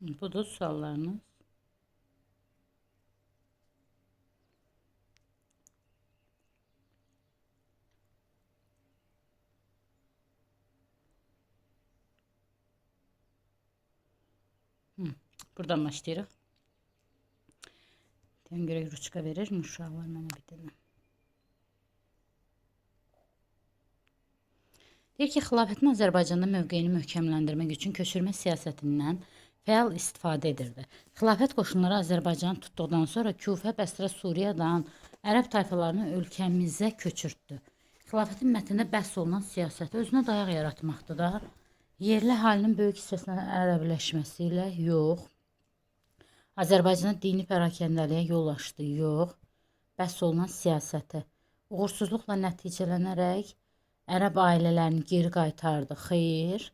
Bu da suallarınız. Buradan başlayırıq. Deyən görək ruçka verir mi uşaqlar mənə bir dənə. Deyir ki, xilafətin Azərbaycanda mövqeyini möhkəmləndirmək üçün köçürmə siyasətindən fəal istifadə edirdi. Xilafət qoşunları Azərbaycanı tutduqdan sonra Kufə, Bəsrə, Suriyadan ərəb tayfalarını ölkəmizə köçürtdü. Xilafətin mətnində bəhs olunan siyasəti özünə dayaq yaratmaqdır da, yerli əhalinin böyük hissəsinin ərəbləşməsi ilə yox, Azərbaycana dini pərakəndəliyə yol açdı, yox, bəhs olunan siyasəti uğursuzluqla nəticələnərək ərəb ailələrini geri qaytardı, xeyr.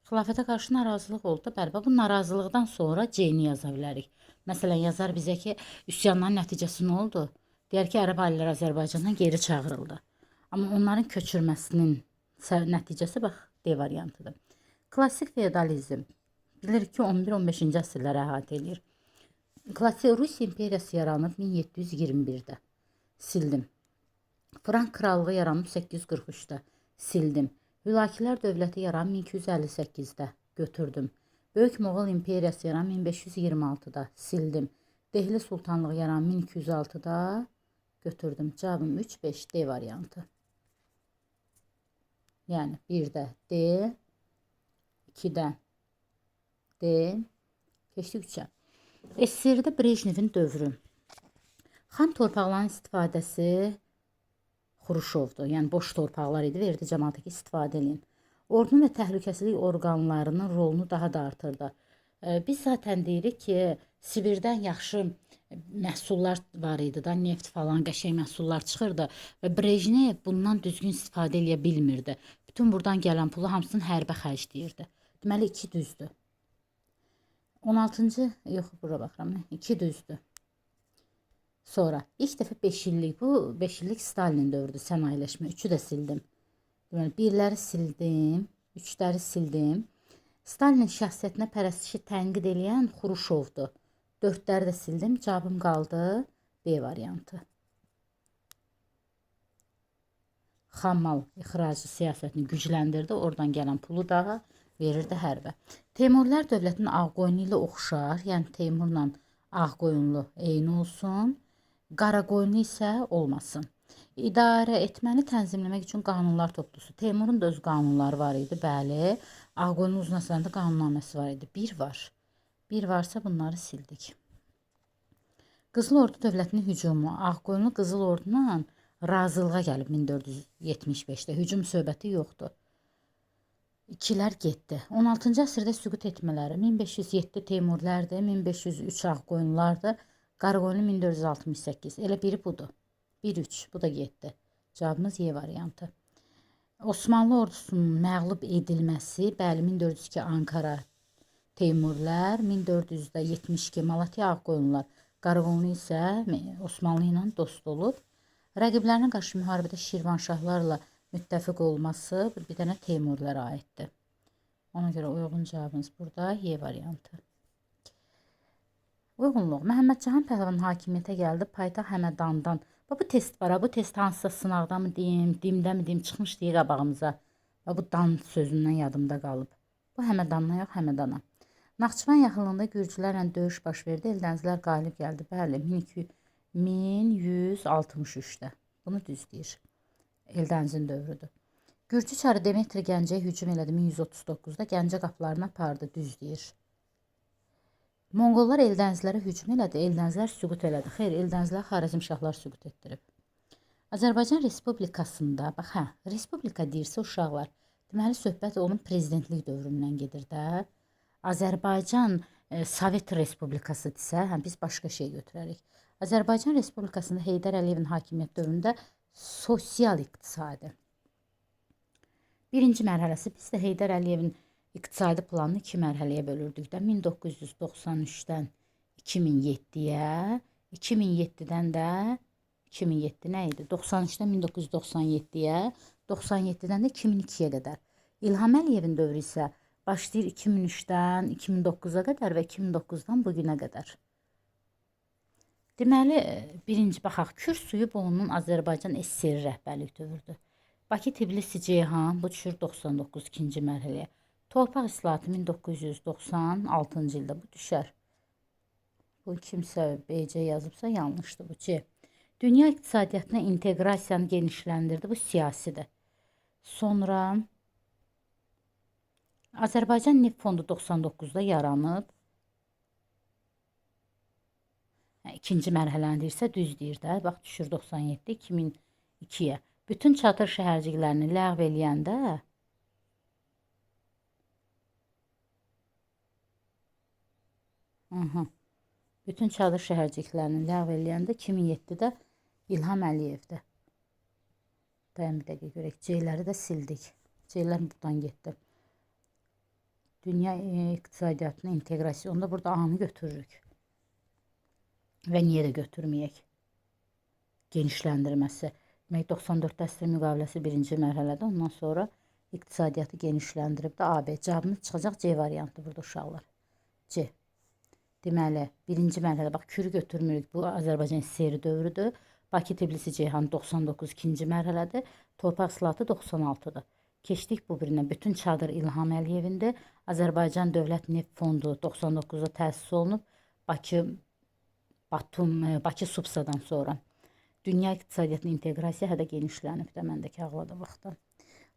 Xilafətə qarşı narazılıq oldu da, bəli, bu narazılıqdan sonra C-ni yaza bilərik. Məsələn, yazar bizə ki, üsyanların nəticəsi nə oldu? Deyər ki, ərəb ailələri Azərbaycandan geri çağırıldı. Amma onların köçürməsinin nəticəsi, bax, D variantıdır. Klassik feodalizm. Bilirik ki, 11-15-ci əsrləri əhatə edir. Klassik Rus imperiyası yaranıb 1721-də. Sildim. Frank krallığı yaranıb 843-də. Sildim. Hülakilər dövləti yaranıb 1258-də. Götürdüm. Böyük Moğol imperiyası yaranıb 1526-da. Sildim. Dehli sultanlığı yaranıb 1206-da. Götürdüm. Cavabım 3-5 D variantı. Yəni 1-də D, 2-də D, keçdik 3-ə. SSR-də Brejnevin dövrü. Xam torpaqların istifadəsi Xruşovdur. Yəni boş torpaqlar idi, verdi cəmaata ki, istifadə edin. Ordunun və təhlükəsizlik orqanlarının rolunu daha da artırdı. Biz zaten deyirik ki, Sibirdən yaxşı məhsullar var idi da, neft falan qəşəng məhsullar çıxırdı və Brejnev bundan düzgün istifadə edə bilmirdi. Bütün buradan gələn pulu hamısını hərbə xərcləyirdi. Deməli 2 düzdür. 16-cı, yox, bura baxıram, 2 düzdür. Sonra ilk dəfə 5 illik, bu 5 illik Stalin dövrüdür, sənayeləşmə. 3-ü də sildim. Deməli, 1-ləri sildim, 3-ləri sildim. Stalinin şəxsiyyətinə pərəstişi tənqid edən Xruşovdur. 4-ləri də sildim, cavabım qaldı B variantı. Xammal ixracı siyasətini gücləndirdi, oradan gələn pulu da verirdi hərbə. Teymurilər dövlətinin Ağqoyunlu ilə oxşar, yəni Teymurla Ağqoyunlu eyni olsun. Qaraqoyunlu isə olmasın. İdarə etməni tənzimləmək üçün qanunlar toplusu. Teymurun da öz qanunları var idi, bəli. Ağqoyunlu Uzun Həsənin də qanunnaməsi var idi. 1 var. 1 varsa bunları sildik. Qızıl Ordu dövlətinin hücumu. Ağqoyunlu Qızıl Orduna razılığa gəlib 1475-də. Hücum söhbəti yoxdur. 2-lər getdi. 16-cı əsrdə süqut etmələri. 1507 Teymurlərdir, 1503 Ağqoyunlulardır. Qaraqoyunlu 1468. Elə biri budur. 1-3. Bu da getdi. Cavabımız Y variantı. Osmanlı ordusunun məğlub edilməsi. Bəli, 1402 Ankara Teymurlər, 1472 Malatya Ağqoyunlular. Qaraqoyunlu isə Osmanlı ilə dost olub. Rəqiblərinə qarşı müharibədə Şirvanşahlarla müttəfiq olması bir dənə Teymurlərə aiddir. Ona görə uyğun cavabımız burada Y variantı. Uyğunluq. Məhəmməd Cahan Pəhləvanın hakimiyyətə gəldi. Paytaxt Həmədandan. Bu test var. Bu test hansısa sınaqda mı deyim, dimdə mi deyim, çıxmış deyə qabağımıza. Bu dan sözündən yadımda qalıb. Bu Həmədandan yox, Həmədana. Naxçıvan yaxınlığında gürcülərlə döyüş baş verdi. Eldənzilər qalib gəldi. Bəli, 1163-də. Bunu düz deyir. Eldənzin dövrüdür. Gürcü çarı Demetri Gəncəyə hücum elədi 1139-da. Gəncə qapılarına apardı. Düz deyir. Monqollar Eldənzilərə hücum elədi, Eldənzilər süqut elədi. Xeyr, Eldənzilər Xarəzmşahlar süqut etdirib. Azərbaycan Respublikasında, bax, Respublika deyirsə uşaqlar, deməli söhbət onun prezidentlik dövründən gedir də. Azərbaycan Sovet Respublikası desə, biz başqa şey götürərik. Azərbaycan Respublikasında Heydər Əliyevin hakimiyyət dövründə sosial-iqtisadi. Birinci mərhələsi bizdə Heydər Əliyevin İqtisadi planını 2 mərhələyə bölürdük də 1993-dən 2007-yə, 2007-dən də 2007 nə idi? 93-dən 1997-yə, 97-dən də 2002-yə qədər. İlham Əliyevin dövrü isə Başlayır 2003-dən 2009-a qədər və 2009-dan bu günə qədər. Deməli, birinci baxaq, Kür suyu Bonunun Azərbaycan SSR rəhbərlik dövrüdür. Bakı, Tbilisi, Ceyhan, bu düşür 99 ikinci mərhələyə. Torpaq islahatı 1996-cı ildə bu düşər. Bu kimsə BC yazıbsa yanlışdır bu C. Dünya iqtisadiyyatına inteqrasiyanı genişləndirdi, bu siyasidir. Sonra Azərbaycan Neft Fondu 99-da yaranıb. İkinci mərhələni deyirsə düz deyir də. Bax düşür 97 2002-yə. Bütün çadır şəhərciklərini ləğv eləyəndə bütün çadır şəhərciklərini ləğv eləyəndə 2007-də İlham Əliyevdir. Dayan bir dəqiqə görək. C-ləri də sildik. C-lər buradan getdi. Dünya iqtisadiyyatına inteqrasiyonda burada A-nı götürürük. Və niyə də götürməyək? Genişləndirməsi. Demək 94 dəstə müqaviləsi birinci mərhələdə, ondan sonra iqtisadiyyatı genişləndirib də AB. Cavabımız çıxacaq C variantı burada uşaqlar. C. Deməli, birinci mərhələ, bax Kürü götürmürük. Bu Azərbaycan SSR dövrüdür. Bakı, Tbilisi, Ceyhan 99 ikinci mərhələdir. Torpaq islahatı 96-dır. Keçdik bu birinə. Bütün çadır İlham Əliyevindir. Azərbaycan Dövlət Neft Fondu 99-da təsis olunub. Bakı Subsadan sonra. Dünya iqtisadiyyatına inteqrasiya hədə genişlənib də məndəki ağladı vaxtda.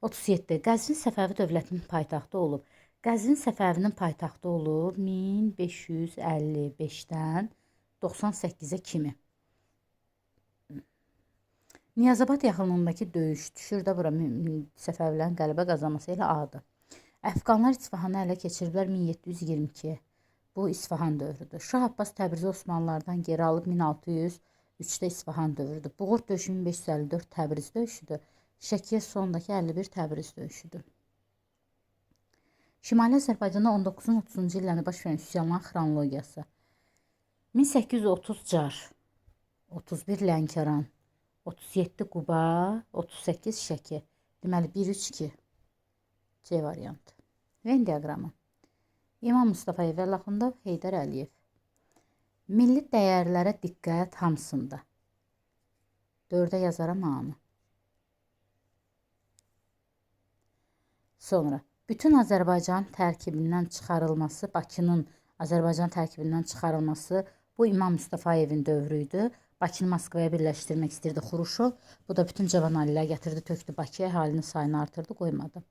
37. Qəzvin Səfəvi dövlətinin paytaxtı olub. Qəzvin Səfəvinin paytaxtı olub 1555-dən 98-ə kimi. Niyazabad yaxınlığındakı döyüş düşür də bura Səfəvilərin qələbə qazanması ilə adı. Əfqanlar İsfahanı ələ keçiriblər 1722. Bu İsfahan dövrüdür. Şah Abbas Təbrizi Osmanlılardan geri alıb 1603-də İsfahan dövrüdür. Buğurt döyüşü 1554 Təbriz döyüşüdür. Şəkiyə sondakı 51 Təbriz döyüşüdür. Şimali Azərbaycanda 19-cu 30-cu illərində baş verən üsyanların xronologiyası. 1830 Car, 31 Lənkəran, 37 Quba, 38 Şəki. Deməli 1-3-2 C variantı. Venn diaqramı. İmam Mustafayev və Laxundov Heydər Əliyev. Milli dəyərlərə diqqət hamısında. 4-ə yazaram A-nı. Sonra bütün Azərbaycan tərkibindən çıxarılması, Bakının Azərbaycan tərkibindən çıxarılması bu İmam Mustafayevin dövrüydü. Bakını Moskvaya birləşdirmək istirdi Xuruşov. Bu da bütün cavan alilər gətirdi, tökdü Bakıya, əhalinin sayını artırdı, qoymadı.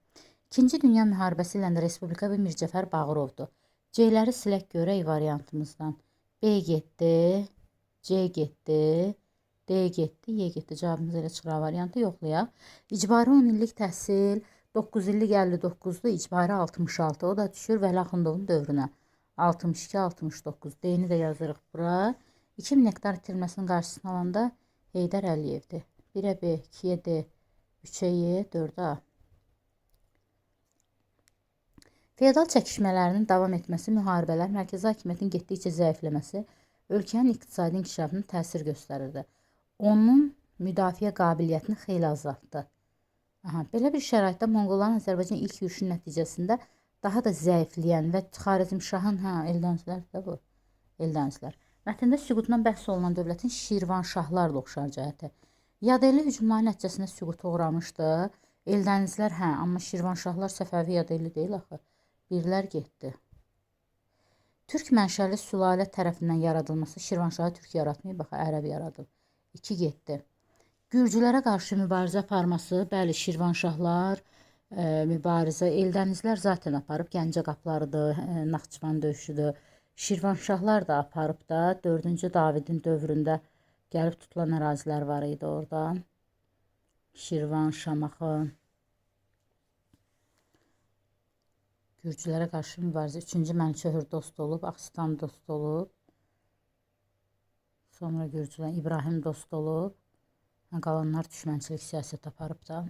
İkinci Dünya müharibəsi ilə Respublika və Mircəfər Bağırovdur. C-ləri silək görək variantımızdan. B getdi, C getdi, D getdi, Y getdi. Cavabımız elə çıxır variantı yoxlayaq. İcbari 10 illik təhsil 9 illik 59-dur, icbari 66. O da düşür Vəli Axundovun dövrünə. 62-69. D-ni də yazırıq bura. 2000 hektar itirməsinin qarşısını alanda Heydər Əliyevdir. 1-ə B, 2-yə D, 3-ə Y, 4-ə A. Feodal çəkişmələrinin davam etməsi, müharibələr, mərkəzi hakimiyyətin getdikcə zəifləməsi ölkənin iqtisadi inkişafına təsir göstərirdi. Onun müdafiə qabiliyyətini xeyli azaltdı. Belə bir şəraitdə Monqolların Azərbaycan ilk yürüşün nəticəsində daha da zəifləyən və Xarəzmşahın, Eldənizlər də bu, Eldənizlər. Mətndə süqutundan bəhs olunan dövlətin Şirvanşahlarla oxşar cəhəti. Yadelli hücumların nəticəsində süquta uğramışdı. Eldənizlər, amma Şirvanşahlar Səfəvi yadelli deyil axı. Birlər getdi. Türk mənşəli sülalə tərəfindən yaradılması Şirvanşahı Türk yaratmayıb, ərəb yaradıb. 2 getdi. Gürcülərə qarşı mübarizə aparması, bəli, Şirvanşahlar mübarizə, Eldənizlər zaten aparıb, Gəncə qaplarıdır, Naxçıvan döyüşüdür. Şirvanşahlar da aparıb da, 4-cü Davidin dövründə gəlib tutulan ərazilər var idi orada. Şirvan, Şamaxı. Gürcülərə qarşı mübarizə. 3-cü Mənçöhür dost olub, Axistan dost olub. Sonra Gürcülər İbrahim dost olub. Qalanlar düşmənçilik siyasət aparıb da.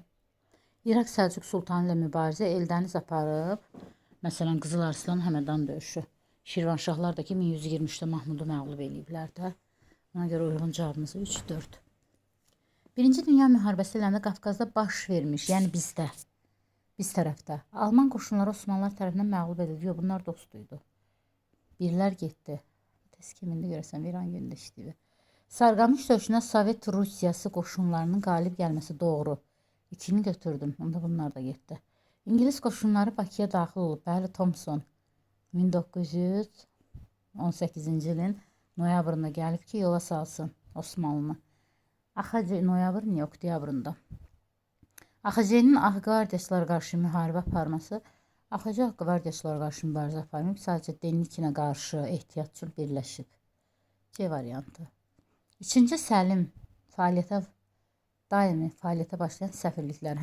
İraq Səlcuq Sultanı ilə mübarizə, Eldəniz aparıb. Məsələn, Qızıl Arslan Həmədan döyüşü. Şirvanşahlar da ki 1123-də Mahmudu məğlub eləyiblər də. Ona görə uyğun cavabımız 3-4. Birinci Dünya müharibəsi ilə Qafqazda baş vermiş, yəni bizdə Biz tərəfdə. Alman qoşunları Osmanlılar tərəfindən məğlub edildi. Yox, bunlar dostuydu. Birlər getdi. Tez kimində görəsən İran gündə işləyir. Sarıqamış döyüşünə Sovet Rusiyası qoşunlarının qalib gəlməsi doğru. 2-ni götürdüm. Onda bunlar da getdi. İngilis qoşunları Bakıya daxil olub. Bəli, Thompson 1918-ci ilin noyabrında gəlib ki, yola salsın Osmanlını. Noyabrın, yox, oktyabrında. AXC-nin Ağ Qvardiyaçılara qarşı müharibə aparması, AXC Ağ Qvardiyaçılara qarşı mübarizə aparmayıb, sadəcə Denikinə qarşı ehtiyat üçün birləşib. C variantı. 2-ci Səlim daimi fəaliyyətə başlayan səfirliklər.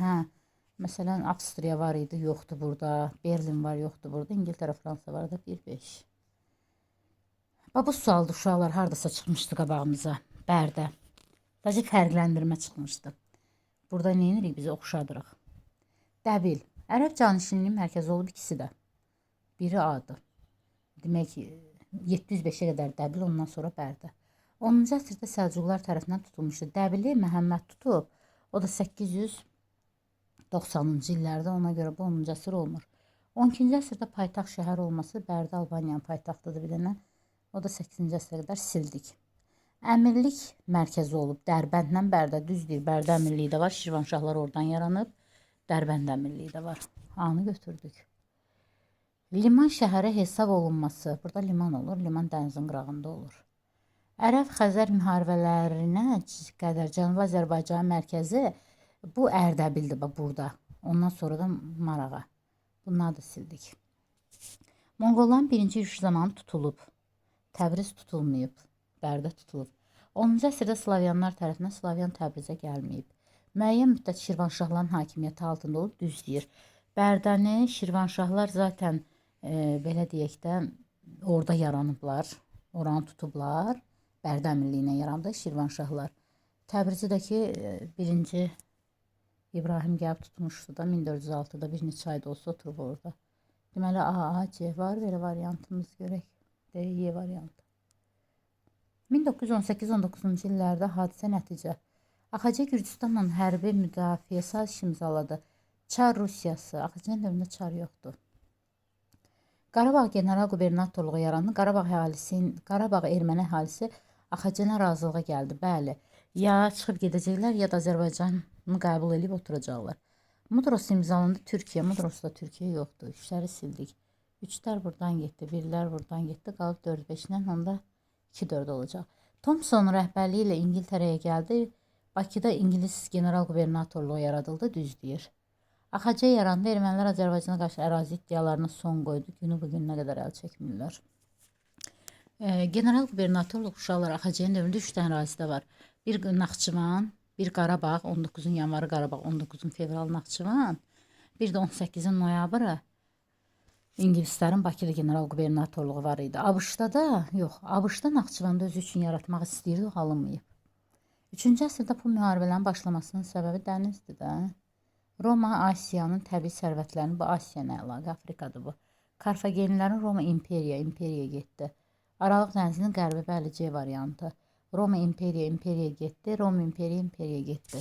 Məsələn, Avstriya var idi, yoxdur burada. Berlin var, yoxdur burada. İngiltərə, Fransa var da 1-5. Bu sualda uşaqlar hardasa çıxmışdı qabağımıza. Bərdə. Sadəcə fərqləndirmə çıxmışdı. Burada nə edirik? Bizi oxşadırıq. Dəbil. Ərəb canişinliyin mərkəzi olub ikisi də. Biri Adı. Demək, 705-ə qədər Dəbil, ondan sonra Bərdə. 10-cu əsrdə Səlcuqlar tərəfindən tutulmuşdu. Dəbili Məhəmməd tutub. O da 890-cı illərdə, ona görə bu 10-cu əsr olmur. 12-ci əsrdə paytaxt şəhər olması Bərdə Albaniyanın paytaxtıdır bilənən. O da 8-ci əsrə qədər sildik. Əmirlik mərkəzi olub. Dərbəndlə Bərdə, düz deyir. Bərdə əmirliyi də var. Şirvanşahlar oradan yaranıb. Dərbənd əmirliyi də var. A-nı götürdük. Liman şəhərə hesab olunması. Burada liman olur. Liman dənizin qırağında olur. Ərəb-Xəzər müharibələrinə qədər Cənubi Azərbaycanın mərkəzi bu Ərdəbildir burada. Ondan sonra da Marağa. Bunları da sildik. Monqolların birinci yürüyüş zamanı tutulub. Təbriz tutulmayıb. Bərdə tutulub. 10-cu əsrdə Slavyanlar tərəfindən Slavyan Təbrizə gəlməyib. Müəyyən müddət Şirvanşahların hakimiyyəti altında olub, düz deyir. Bərdəni Şirvanşahlar zaten belə deyək də orada yaranıblar. Oranı tutublar. Bərdə əmirliyinə yarandı Şirvanşahlar. Təbrizdəki birinci İbrahim gəlib tutmuşdu da 1406-da bir neçə ayda olsa oturub orada. Deməli A, C var, belə variantımız görək. D, Y variantı. 1918-19-cu illərdə hadisə nəticə. AXC Gürcüstanla hərbi müdafiə sazişi imzaladı. Çar Rusiyası, AXC-nin dövründə çar yoxdur. Qarabağ General Qubernatorluğu yarandı. Qarabağ erməni əhalisi AXC-nə razılığa gəldi. Bəli, ya çıxıb gedəcəklər, ya da Azərbaycanı qəbul edib oturacaqlar. Mudros imzalandı Türkiyə. Mudrosda Türkiyə yoxdur. 3-ləri sildik. 3-lər buradan getdi, 1-lər buradan getdi. Qalıb 4-5-lə, onda 2-4 olacaq. Thompson rəhbərliyi ilə İngiltərəyə gəldi. Bakıda İngilis general qubernatorluğu yaradıldı, düz deyir. AXC yarandı, ermənilər Azərbaycana qarşı ərazi iddialarına son qoydu. Günü bugün nə qədər əl çəkmirlər. General qubernatorluq uşaqlar AXC-nin dövründə 3 dənə ərazidə var. Bir Naxçıvan, bir Qarabağ, 19-un yanvarı Qarabağ, 19-un fevral Naxçıvan, bir də 18-in noyabrı İngilislərin Bakıda general qubernatorluğu var idi. ABŞ-da da, yox, ABŞ-da Naxçıvanda özü üçün yaratmaq istəyirdi, alınmayıb. 3-cü əsrdə bu müharibələrin başlamasının səbəbi dənizdir də. Roma Asiyanın təbii sərvətlərini, bu Asiya nə əlaqə, Afrikadır bu. Karfagenlilərin Roma imperiyaya getdi. Aralıq dənizinin qərbi, bəli, C variantı. Roma imperiyaya getdi, Roma imperiyaya getdi.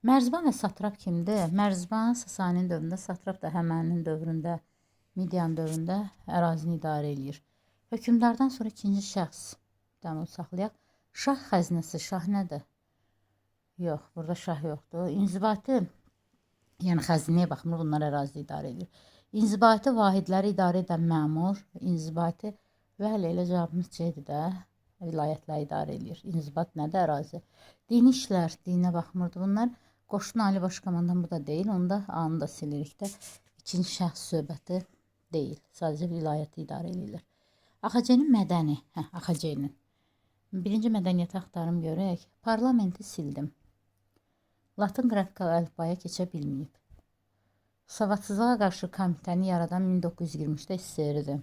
Mərzban və satrap kimdir? Mərzban Sasaninin dövründə, satrap da Həmənin dövründə, Midian dövründə ərazini idarə edir. Hökümdardan sonra ikinci şəxs, onu saxlayaq. Şah xəzinəsi, şah nədir? Yox, burada şah yoxdur. İnzibati, yəni xəzinəyə baxmır, bunlar ərazi idarə edir. İnzibati vahidləri idarə edən məmur, inzibati, bəli, elə cavabımız C-dir də, vilayətləri idarə edir. İnzibat nədir? Ərazi. Dini işlər, dinə baxmırdı bunlar. Qoşun Ali Baş Komandan bu da deyil, onda A-nı da silirik də. İkinci şəxs söhbəti deyil, sadəcə vilayəti idarə edirlər. AXC-nin mədəni, AXC-nin. Birinci mədəniyyəti axtarım görək. Parlamenti sildim. Latın qrafikalı əlifbaya keçə bilməyib. Savadsızlığa qarşı komitəni yaradan 1923-də SSR-dir.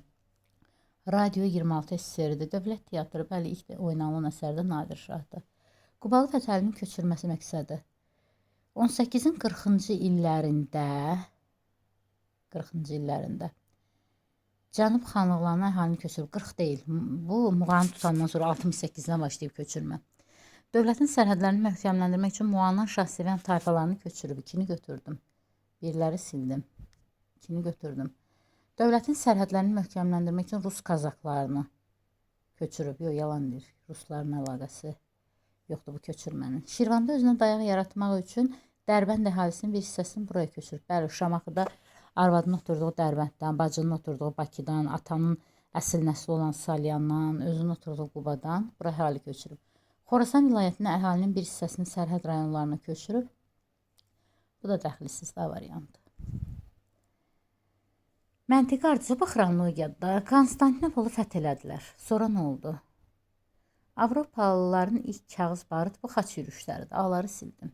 Radio 26 SSR-dir. Dövlət teatrı, bəli, ilk oynanan əsərdə Nadir Şahdır. Qubalı fətəlinin köçürməsi məqsədi. 18-in 40-cı illərində Cənub xanlıqlarına əhalini köçürüb. 40 deyil. Bu, Muğanı tutandan sonra 68-dən başlayıb köçürmə. Dövlətin sərhədlərini möhkəmləndirmək üçün Muğanın şahsevən tayfalarını köçürüb. 2-ni götürdüm. Birləri sildim. 2-ni götürdüm. Dövlətin sərhədlərini möhkəmləndirmək üçün Rus kazaklarını köçürüb. Yox, yalan deyir. Rusların əlaqəsi yoxdur bu köçürmənin. Şirvanda özünə dayaq yaratmaq üçün Dərbənd əhalisinin bir hissəsini buraya köçürüb. Bəli, Şamaxıda arvadının oturduğu Dərbənddən, bacının oturduğu Bakıdan, atanın əsl nəsli olan Salyandan, özünün oturduğu Qubadan bura əhali köçürüb. Xorasan vilayətində əhalinin bir hissəsini sərhəd rayonlarına köçürüb. Bu da dəxilsiz də variantı. Məntiqi ardıcı xronologiyada Konstantinopolu fəth elədilər. Sonra nə oldu? Avropalıların ilk kağız barıt bu xaç yürüşləridir. A'ları sildim.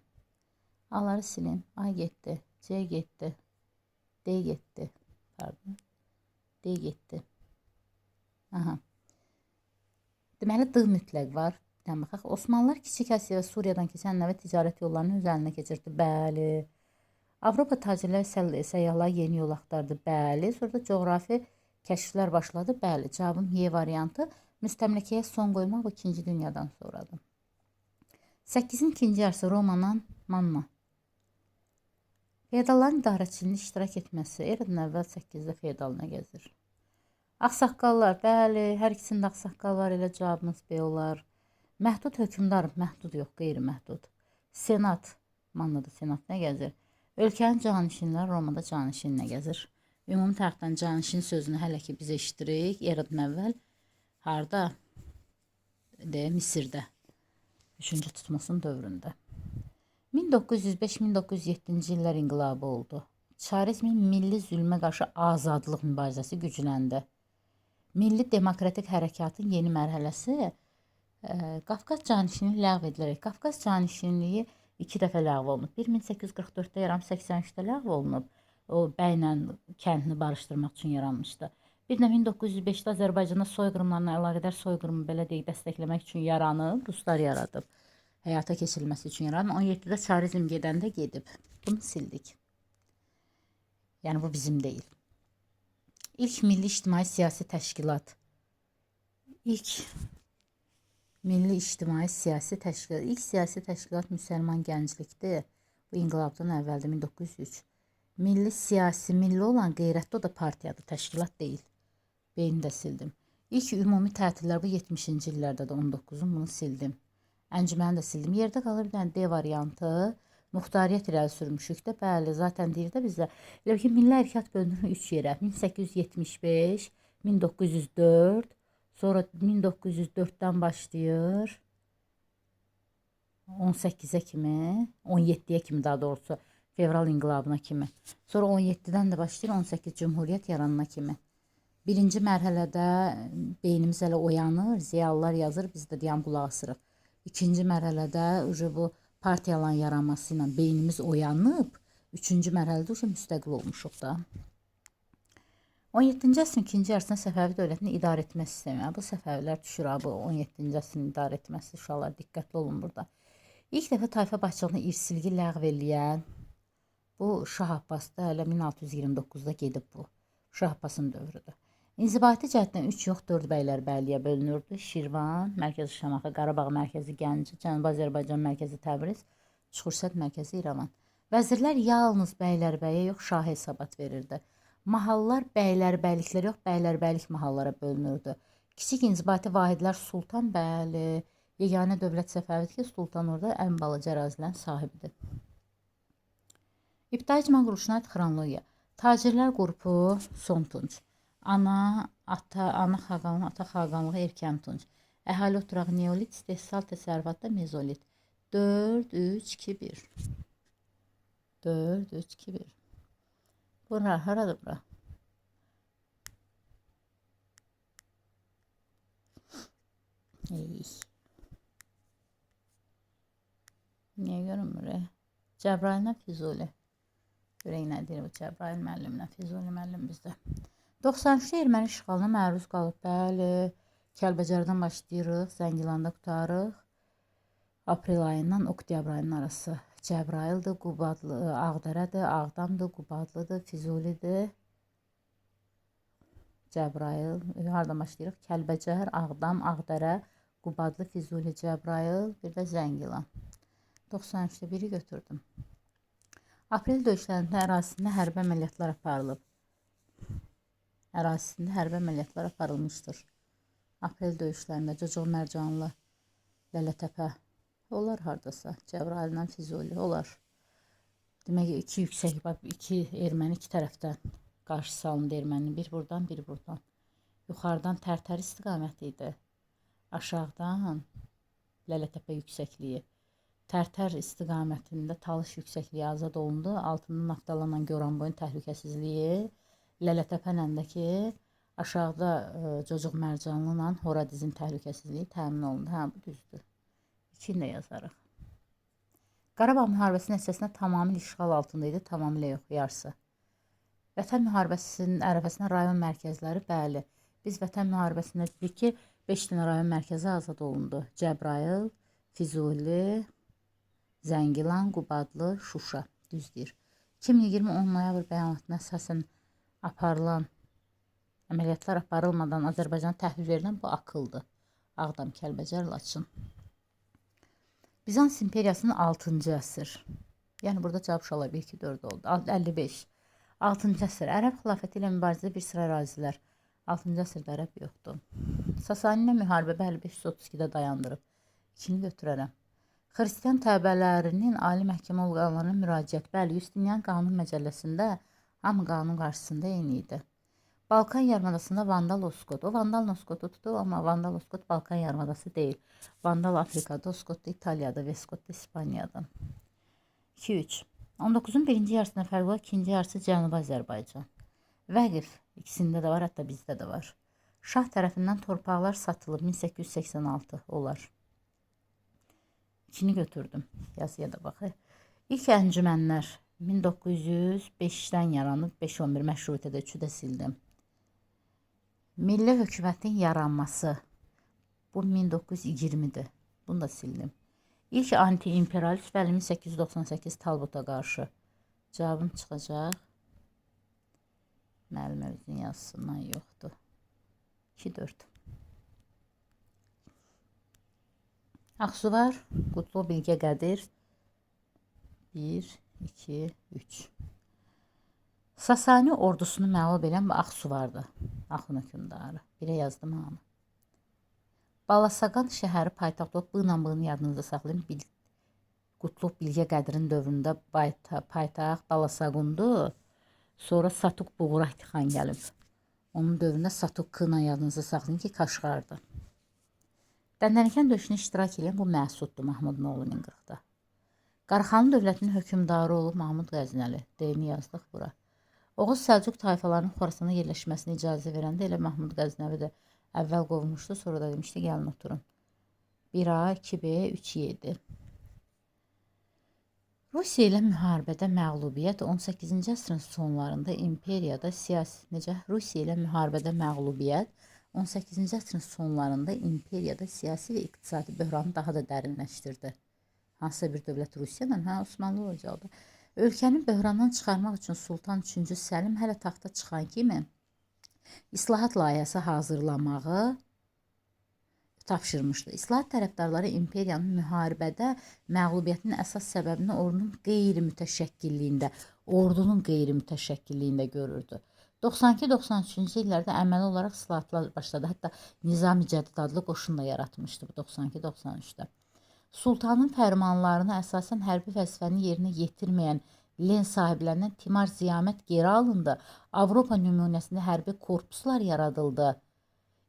A'ları silim. A getdi. C getdi. D getdi. Pardon. D getdi. Aha. Deməli, D mütləq var. Bir dənə baxaq. Osmanlılar Kiçik Asiya və Suriyadan keçən növə ticarət yollarını öz əlinə keçirdi. Bəli. Avropa tacirlər səyyahlar yeni yol axtardı. Bəli. Sonra da coğrafi kəşflər başladı. Bəli. Cavabım Y variantı. Müstəmləkəyə son qoymaq bu 2-ci dünyadan sonradır. 8-in ikinci yarısı Romadan Manna. Feodalların idarəçiliyində iştirak etməsi eradan əvvəl 8-də feodal nə gəzir? Ağsaqqallar, bəli, hər ikisində ağsaqqal var, elə cavabımız B olar. Məhdud hökmdar, məhdud yox, qeyri-məhdud. Senat, Mannada senat nə gəzir? Ölkənin canişinlər, Romada canişin nə gəzir? Ümumi tərəfdən canişin sözünü hələ ki biz eşitdirik, eradan əvvəl harda? Misirdə. 3-cü Tutmosun dövründə. 1905-1907-ci illər inqilabı oldu. Çarizmin milli zülmə qarşı azadlıq mübarizəsi gücləndi. Milli demokratik hərəkatın yeni mərhələsi Qafqaz canişinliyi ləğv edilərək. Qafqaz canişinliyi 2 dəfə ləğv olunub. 1844-də yaranıb, 83-də ləğv olunub. O bəylə kəndini barışdırmaq üçün yaranmışdı. Bir də 1905-də Azərbaycanda soyqırımlarına əlaqədar soyqırımı belə deyək dəstəkləmək üçün yaranıb, ruslar yaradıb. Həyata keçirilməsi üçün yaranıb. 17-də çarizm gedəndə gedib. Bunu sildik. Yəni bu bizim deyil. İlk milli ictimai siyasi təşkilat. İlk siyasi təşkilat müsəlman gənclikdir. Bu inqilabdan əvvəldə 1903. Milli olan qeyrətli o da partiyadır, təşkilat deyil. Beyni də sildim. İlk ümumi tətillər bu 70-ci illərdə də 19-un bunu sildim. Əncüməni də sildim. Yerdə qalır bir dənə D variantı. Muxtariyyət irəli sürmüşük də. Bəli, zaten deyir də bizdə. Elə ki, milli hərəkat bölünür 3 yerə. 1875, 1904, sonra 1904-dən başlayır 18-ə kimi, 17-yə kimi daha doğrusu, fevral inqilabına kimi. Sonra 17-dən də başlayır 18 Cümhuriyyət yaranana kimi. Birinci mərhələdə beynimiz hələ oyanır, ziyalılar yazır, biz də deyən qulaq asırıq. İkinci mərhələdə bu partiyaların yaranması ilə beynimiz oyanıb, üçüncü mərhələdə müstəqil olmuşuq da. 17-ci əsrin ikinci yarısında Səfəvi dövlətini idarə etmə sistemi. Bu Səfəvilər düşür, bu 17-ci əsrin idarə etməsi, uşaqlar diqqətli olun burada. İlk dəfə tayfa başçılığını irsilgi ləğv eləyən bu Şah Abbasda hələ 1629-da gedib bu. Şah Abbasın dövrüdür. İnzibati cəhətdən 3 yox 4 bəylərbəyliyə bölünürdü. Şirvan, mərkəzi Şamaxı, Qarabağ mərkəzi Gəncə, Cənubi Azərbaycan mərkəzi Təbriz, Çuxursəd mərkəzi İrəvan. Vəzirlər yalnız bəylərbəyə yox şahə hesabat verirdi. Mahallar bəylərbəyliklər yox, bəylərbəylik mahallara bölünürdü. Kiçik inzibati vahidlər sultan, bəli, yeganə dövlət Səfəvidir ki, sultan orada ən balaca ərazilərin sahibidir. İbtidai icma quruluşuna aid xronologiya. Tacirlər qrupu Son Tunc. Ana xaqanlığı, ata xaqanlığı erkən tunc. Əhali oturağı neolit, istehsal təsərrüfatda mezolit. 4, 3, 2, 1. 4, 3, 2, 1. Bura, haradır bura? Niyə görünmür? Cəbrayillə Füzuli. Görək nə deyir bu Cəbrail müəllimlə Füzuli müəllim bizdə. 93-də erməni işğalına məruz qalıb. Bəli, Kəlbəcərdən başlayırıq, Zəngilanda qutarıq. Aprel ayından oktyabr ayının arası. Cəbraildir, Qubadlı, Ağdərədir, Ağdamdır, Qubadlıdır, Füzulidir. Cəbrail, hardan başlayırıq? Kəlbəcər, Ağdam, Ağdərə, Qubadlı, Füzuli, Cəbrail, bir də Zəngilan. 93-də biri götürdüm. Aprel döyüşlərində ərazisində hərbi əməliyyatlar aparılıb. Aparılmışdır. Aprel döyüşlərində Cocuq Mərcanlı, Lələtəpə, onlar hardasa, Cəbrayıldan Füzuli, onlar. Demək iki yüksək, iki erməni iki tərəfdən qarşı salındı erməni. Bir buradan, bir buradan. Yuxarıdan Tərtər istiqaməti idi. Aşağıdan Lələtəpə yüksəkliyi. Tərtər istiqamətində Talış yüksəkliyi azad olundu. Altından naftallanan Goranboyun təhlükəsizliyi. Lələtəpənəndəki aşağıda Cocuq Mərcanlıla Horadizin təhlükəsizliyi təmin olundu. Hə, bu düzdür. İçində yazarıq. Qarabağ müharibəsinin əsasında tamamilə işğal altında idi. Tamamilə yox, yarısı. Vətən müharibəsinin ərəfəsində rayon mərkəzləri, bəli. Biz vətən müharibəsində dedik ki, 5 dənə rayon mərkəzi azad olundu. Cəbrayıl, Füzuli, Zəngilan, Qubadlı, Şuşa. Düzdür. 2020 10 noyabr bəyanatına əsasən aparılan əməliyyatlar aparılmadan Azərbaycan təhvil verilən bu akıldır. Ağdam, Kəlbəcər, Laçın. Bizans imperiyasının 6-cı əsr. Yəni burada cavab şala 1, 2, 4 oldu. 55. 6-cı əsr. Ərəb xilafəti ilə mübarizədə bir sıra ərazilər. 6-cı əsrdə ərəb yoxdur. Sasani ilə müharibə bəli 532-də dayandırıb. İkini götürərəm. Xristian təbələrinin ali məhkəmə orqanlarına müraciət. Bəli, Justinian qanun məcəlləsində hamı qanun qarşısında eyni idi. Balkan yarımadasında Vandal Oskot. O Vandal Oskot'u tutub, amma Vandal Oskot Balkan yarımadası deyil. Vandal Afrikada, Oskot da İtaliyada, Veskot da İspaniyada. 2-3. 19-un birinci yarısında fərqi var, ikinci yarısı Cənubi Azərbaycan. Vəqif ikisində də var, hətta bizdə də var. Şah tərəfindən torpaqlar satılıb 1886 olar. İkini götürdüm. Yazıya da baxır. İlk əncümənlər 1905-dən yaranıb 5-11 məşrutiyyədə 3-ü də sildim. Milli hökumətin yaranması bu 1920-dir. Bunu da sildim. İlk anti-imperialist bəli 1898 Talbota qarşı. Cavabım çıxacaq. Müəllimə özünün yazısından yoxdur. 2-4. Aksuvar, Qutlu Bilgə Qədir. 1, 2, 3. Sasani ordusunu məğlub edən bu Aksuvardır. Axın hökümdarı. Birə yazdım hamı. Balasaqan şəhəri paytaxt olub, bığla yadınızda saxlayın. Qutlu Bilgə Qədirin dövründə paytaxt Balasaqundur. Sonra Satuq Buğraqti xan gəlib. Onun dövründə Satuq Qına yadınızda saxlayın ki, Kaşqardır. Dəndənəkən döyüşünə iştirak edən bu Məsuddur Mahmud Noğlu'nun 40-da. Qaraxanlı dövlətinin hökümdarı olub Mahmud Qəznəli. Deyini yazdıq bura. Oğuz Səlcuq tayfalarının Xorasana yerləşməsinə icazə verəndə elə Mahmud Qəznəvi də əvvəl qovmuşdu, sonra da demişdi, gəlin oturun. 1A, 2B, 3-7. Rusiya ilə müharibədə məğlubiyyət 18-ci əsrin sonlarında imperiyada siyasi Rusiya ilə müharibədə məğlubiyyət 18-ci əsrin sonlarında imperiyada siyasi və iqtisadi böhranı daha da dərinləşdirdi. Hansısa bir dövlət Rusiyadan, Osmanlı olacaqdı. Ölkəni böhrandan çıxarmaq üçün Sultan 3-cü Səlim hələ taxta çıxan kimi islahat layihəsi hazırlamağı tapşırmışdı. İslahat tərəfdarları imperiyanın müharibədə məğlubiyyətinin əsas səbəbini ordunun qeyri-mütəşəkkilliyində görürdü. 92-93-cü illərdə əməli olaraq islahatlar başladı. Hətta Nizami Cədid adlı qoşun da yaratmışdı bu 92-93-də. Sultanın fərmanlarına əsasən hərbi vəzifəni yerinə yetirməyən Len sahiblərindən Timar Ziyamət geri alındı. Avropa nümunəsində hərbi korpuslar yaradıldı.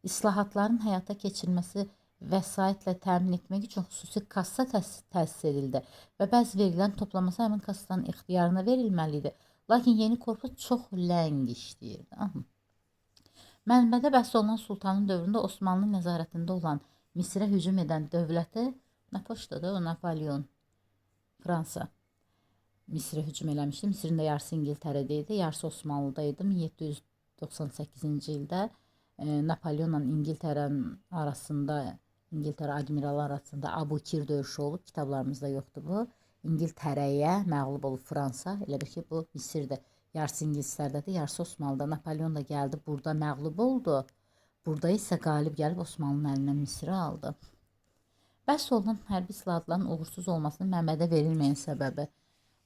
İslahatların həyata keçirilməsi vəsaitlə təmin etmək üçün xüsusi kassa təsis edildi və bəzi vergilərin toplaması həmin kassanın ixtiyarına verilməli idi. Lakin yeni korpus çox ləng işləyirdi. Mənbədə bəhs olunan Sultanın dövründə Osmanlı nəzarətində olan Misrə hücum edən dövləti Napoçdadır, o Napolyon, Fransa Misrə hücum eləmişdi. Misrin də yarısı İngiltərədə idi, yarısı Osmanlıda idi. 1798-ci ildə Napolyonla İngiltərənin arasında, İngiltərə admiralı arasında Abukir döyüşü olub. Kitablarımızda yoxdur bu. İngiltərəyə məğlub olub Fransa. Elə bir ki, bu Misirdə yarısı İngiltərədə, yarısı Osmanlıda. Napolyon da gəldi, burada məğlub oldu. Burada isə qalib gəlib Osmanlının əlindən Misri aldı. Bəhs olunan hərbi islahatların uğursuz olmasının Məmmədə verilməyən səbəbi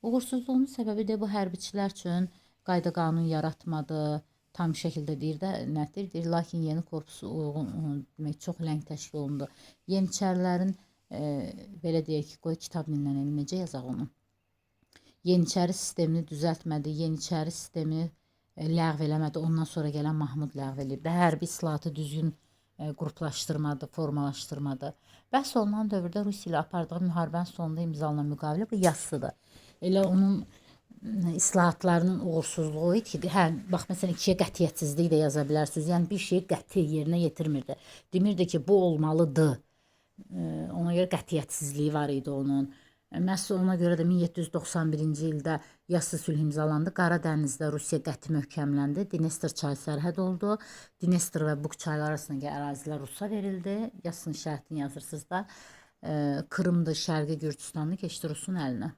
Uğursuzluğunun səbəbi də bu hərbiçilər üçün qayda qanun yaratmadı. Tam şəkildə deyir də, nədir? Deyir, lakin yeni korpusu uyğun demək çox ləng təşkil olundu. Yeniçərilərin belə deyək ki, qoy kitab dinlənəni necə yazaq onu? Yeniçəri sistemini düzəltmədi, Yeniçəri sistemi ləğv eləmədi. Ondan sonra gələn Mahmud ləğv eləyib. Hərbi islahatı düzgün qruplaşdırmadı, formalaşdırmadı. Bəhs olunan dövrdə Rusiya ilə apardığı müharibənin sonunda imzalanan müqavilə bu yazısıdır. Elə onun islahatlarının uğursuzluğu idi ki, hə, bax məsələn ikiyə qətiyyətsizlik də yaza bilərsiniz. Yəni bir şeyi qəti yerinə yetirmirdi. Demirdi ki, bu olmalıdır. Ona görə qətiyyətsizliyi var idi onun. Məhz ona görə də 1791-ci ildə Yassı sülh imzalandı. Qara dənizdə Rusiya qəti möhkəmləndi. Dnestr çayı sərhəd oldu. Dnestr və Buk çayları arasındakı ərazilər Rusa verildi. Yassının şərtini yazırsınız da. Krımdır, Şərqi Gürcüstanı keçdi Rusun əlinə.